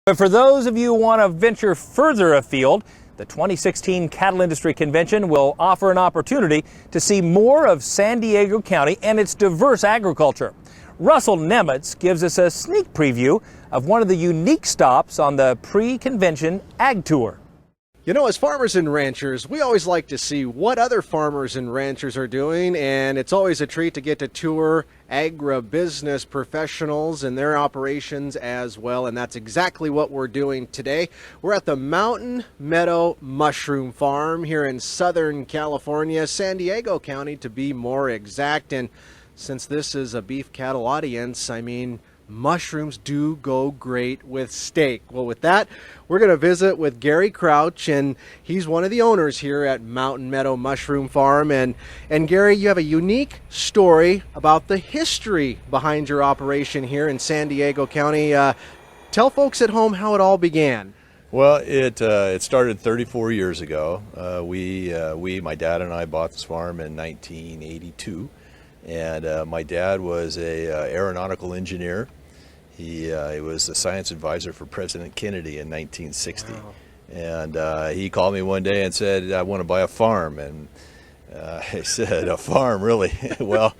But for those of you who want to venture further afield, the 2016 Cattle Industry Convention will offer an opportunity to see more of San Diego County and its diverse agriculture. Russell Nemitz gives us a sneak preview of one of the unique stops on the pre-convention Ag Tour. You know, as farmers and ranchers, we always like to see what other farmers and ranchers are doing, and it's always a treat to get to tour agribusiness professionals and their operations as well, and that's exactly what we're doing today. We're at the Mountain Meadow Mushroom Farm here in Southern California, San Diego County to be more exact, and since this is a beef cattle audience, I mean, mushrooms do go great with steak. Well, with that, we're going to visit with Gary Crouch, and he's one of the owners here at Mountain Meadow Mushroom Farm. And Gary, you have a unique story about the history behind your operation here in San Diego County. Tell folks at home how it all began. Well, it started 34 years ago. My dad and I bought this farm in 1982. And my dad was a aeronautical engineer. He was the science advisor for President Kennedy in 1960. Wow. And he called me one day and said, "I want to buy a farm." And I said, "A farm, really?" Well,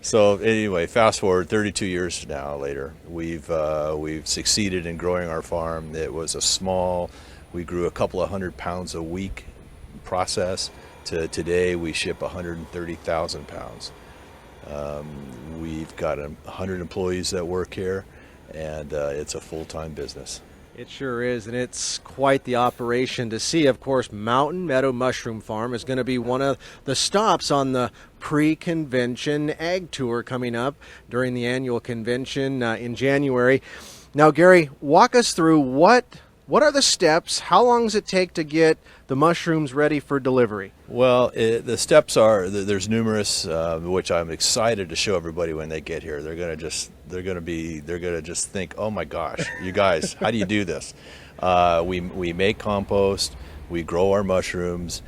so anyway, fast forward 32 years now later, we've succeeded in growing our farm. It was we grew a couple of 100 pounds a week process to today we ship 130,000 pounds. We've got 100 employees that work here, and it's a full-time business. It sure is, and it's quite the operation to see. Of course, Mountain Meadow Mushroom Farm is going to be one of the stops on the pre-convention Ag Tour coming up during the annual convention in January. Now, Gary, walk us through what are the steps? How long does it take to get the mushrooms ready for delivery? Well, the steps there's numerous, which I'm excited to show everybody when they get here. They're gonna just think, "Oh my gosh, you guys, how do you do this?" We make compost, we grow our mushrooms,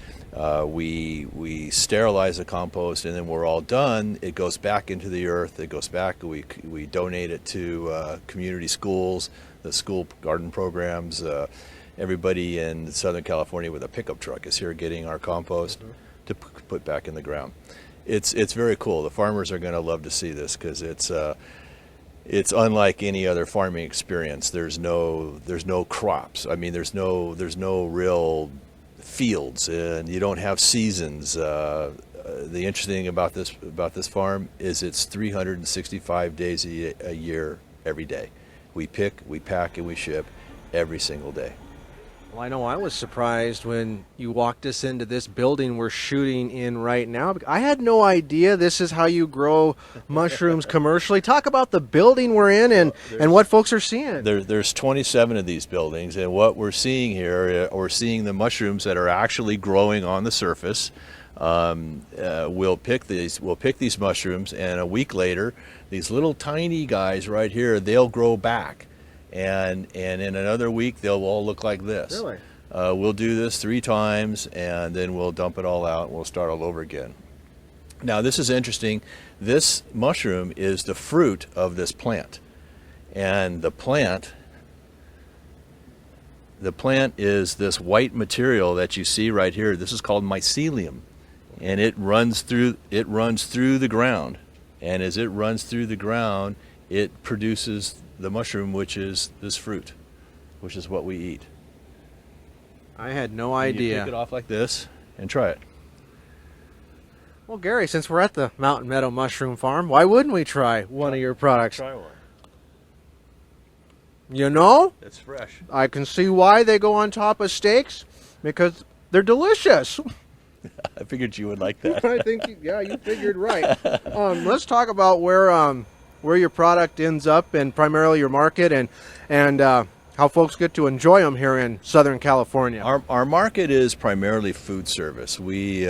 we sterilize the compost, and then we're all done. It goes back into the earth. It goes back. We donate it to community schools, the school garden programs. Everybody in Southern California with a pickup truck is here getting our compost to put back in the ground. It's very cool. The farmers are going to love to see this because it's unlike any other farming experience. There's no crops. I mean, there's no real fields, and you don't have seasons. The interesting thing about this farm is it's 365 days a year, every day. We pick, we pack, and we ship every single day. Well, I know I was surprised when you walked us into this building we're shooting in right now. I had no idea this is how you grow mushrooms commercially. Talk about the building we're in and what folks are seeing. There's 27 of these buildings, and what we're seeing here, we're seeing the mushrooms that are actually growing on the surface. We'll pick these mushrooms, and a week later, these little tiny guys right here, they'll grow back. And in another week, they'll all look like this. Really? We'll do this 3 times, and then we'll dump it all out, and we'll start all over again. Now, this is interesting. This mushroom is the fruit of this plant. And the plant is this white material that you see right here. This is called Mycelium. And it runs through the ground. And as it runs through the ground, it produces the mushroom, which is this fruit, which is what we eat. I had no idea. You take it off like this and try it. Well, Gary, since we're at the Mountain Meadow Mushroom Farm, why wouldn't we try one of your products? Try one. You know? It's fresh. I can see why they go on top of steaks, because they're delicious. I figured you would like that. I think, you figured right. Let's talk about where your product ends up and primarily your market and how folks get to enjoy them here in Southern California. Our market is primarily food service. We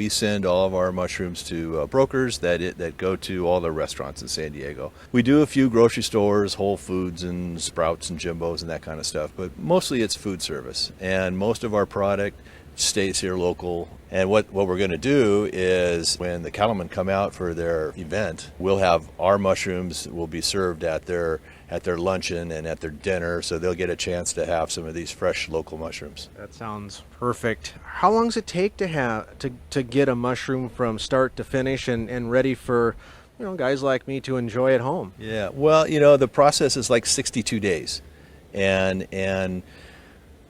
send all of our mushrooms to brokers that go to all the restaurants in San Diego. We do a few grocery stores, Whole Foods and Sprouts and Jimbo's and that kind of stuff, but mostly it's food service. And most of our product stays here local. And what we're going to do is when the Cattlemen come out for their event, we'll have our mushrooms will be served at their at their luncheon and at their dinner, so they'll get a chance to have some of these fresh local mushrooms. That sounds perfect. How long does it take to get a mushroom from start to finish and ready for, guys like me to enjoy at home? Yeah, well, the process is like 62 days. And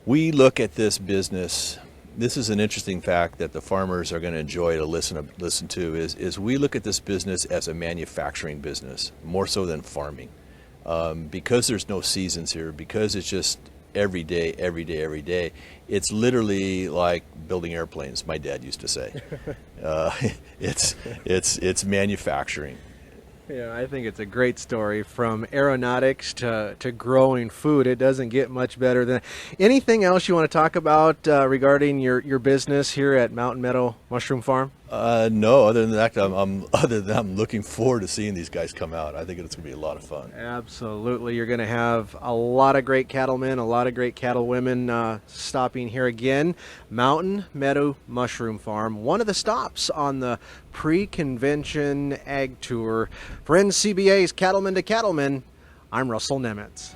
we look at this business. This is an interesting fact that the farmers are going to enjoy to listen to is we look at this business as a manufacturing business more so than farming, because there's no seasons here, because it's just every day, every day, every day. It's literally like building airplanes, my dad used to say. It's manufacturing. Yeah, I think it's a great story. From aeronautics to growing food, it doesn't get much better than. Anything else you want to talk about regarding your business here at Mountain Meadow Mushroom Farm? No, other than that, I'm looking forward to seeing these guys come out. I think it's going to be a lot of fun. Absolutely. You're going to have a lot of great cattlemen, a lot of great cattlewomen stopping here again. Mountain Meadow Mushroom Farm, one of the stops on the pre-convention ag tour. For NCBA's Cattlemen to Cattlemen, I'm Russell Nemitz.